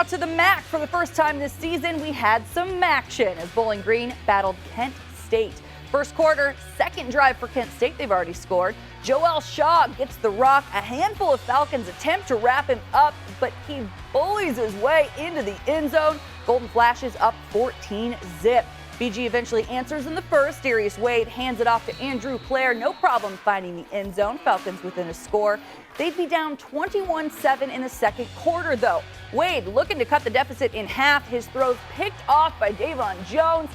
Now to the MAC. For the first time this season, we had some action as Bowling Green battled Kent State. First quarter, second drive for Kent State. They've already scored. Joel Shaw gets the rock. A handful of Falcons attempt to wrap him up, but he bullies his way into the end zone. Golden Flashes up 14-zip. BG eventually answers in the first. Darius Wade hands it off to Andrew Clare. No problem finding the end zone. Falcons within a score. They'd be down 21-7 in the second quarter, though. Wade looking to cut the deficit in half. His throws picked off by Davon Jones.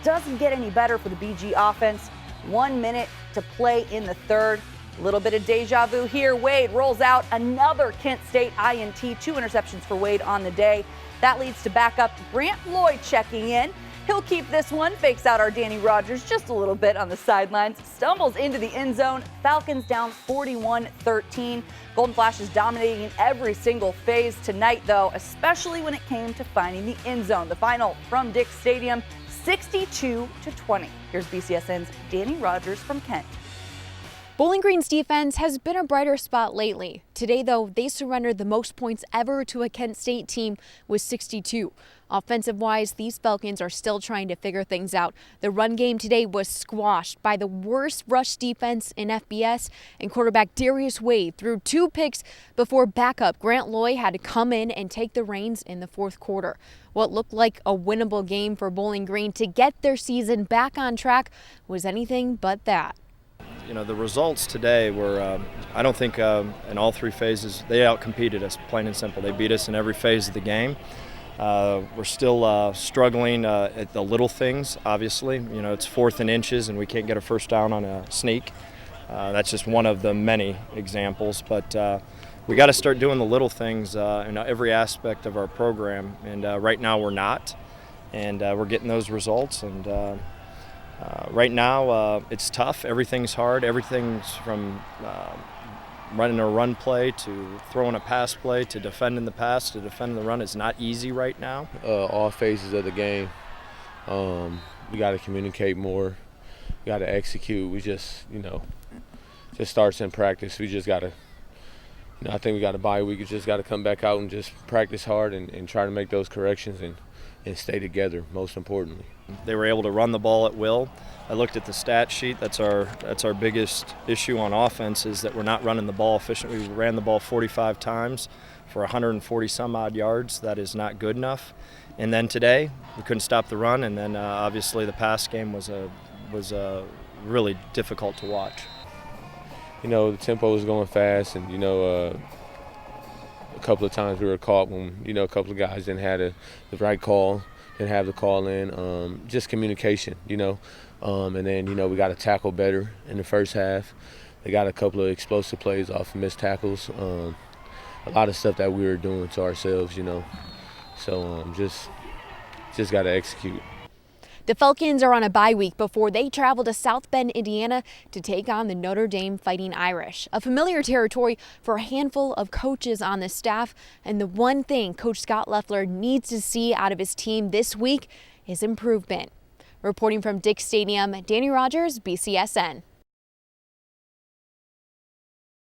Doesn't get any better for the BG offense. 1 minute to play in the third. A little bit of deja vu here. Wade rolls out another Kent State INT. 2 interceptions for Wade on the day. That leads to backup Grant Lloyd checking in. He'll keep this one, fakes out our Danny Rogers just a little bit on the sidelines, stumbles into the end zone. Falcons down 41-13. Golden Flashes dominating in every single phase tonight, though, especially when it came to finding the end zone. The final from Dick Stadium, 62-20. Here's BCSN's Danny Rogers from Kent. Bowling Green's defense has been a brighter spot lately. Today, though, they surrendered the most points ever to a Kent State team with 62. Offensive-wise, these Falcons are still trying to figure things out. The run game today was squashed by the worst rush defense in FBS, and quarterback Darius Wade threw 2 picks before backup Grant Lloyd had to come in and take the reins in the fourth quarter. What looked like a winnable game for Bowling Green to get their season back on track was anything but that. You know, the results today were, I don't think in all 3 phases, they outcompeted us, plain and simple. They beat us in every phase of the game. We're still struggling at the little things, obviously. You know, it's 4th and inches and we can't get a first down on a sneak. That's just one of the many examples. But we got to start doing the little things in every aspect of our program. And right now we're not. And we're getting those results. And right now it's tough. Everything's hard. Everything's from running a run play to throwing a pass play to defending the pass to defending the run is not easy right now. All phases of the game. We got to communicate more. We got to execute. We just starts in practice. We just got to, I think we got a bye week. We just got to come back out and just practice hard and try to make those corrections and stay together, most importantly. They were able to run the ball at will. I looked at the stat sheet. That's our biggest issue on offense is that we're not running the ball efficiently. We ran the ball 45 times for 140 some odd yards. That is not good enough. And then today we couldn't stop the run, and then obviously the pass game was really difficult to watch. You know, the tempo was going fast, and a couple of times we were caught when a couple of guys didn't have the right call, didn't have the call in. Just communication, and then we got to tackle better in the first half. They got a couple of explosive plays off of missed tackles. A lot of stuff that we were doing to ourselves, So just got to execute. The Falcons are on a bye week before they travel to South Bend, Indiana to take on the Notre Dame Fighting Irish, a familiar territory for a handful of coaches on the staff. And the one thing Coach Scott Loeffler needs to see out of his team this week is improvement. Reporting from Dick Stadium, Danny Rogers, BCSN.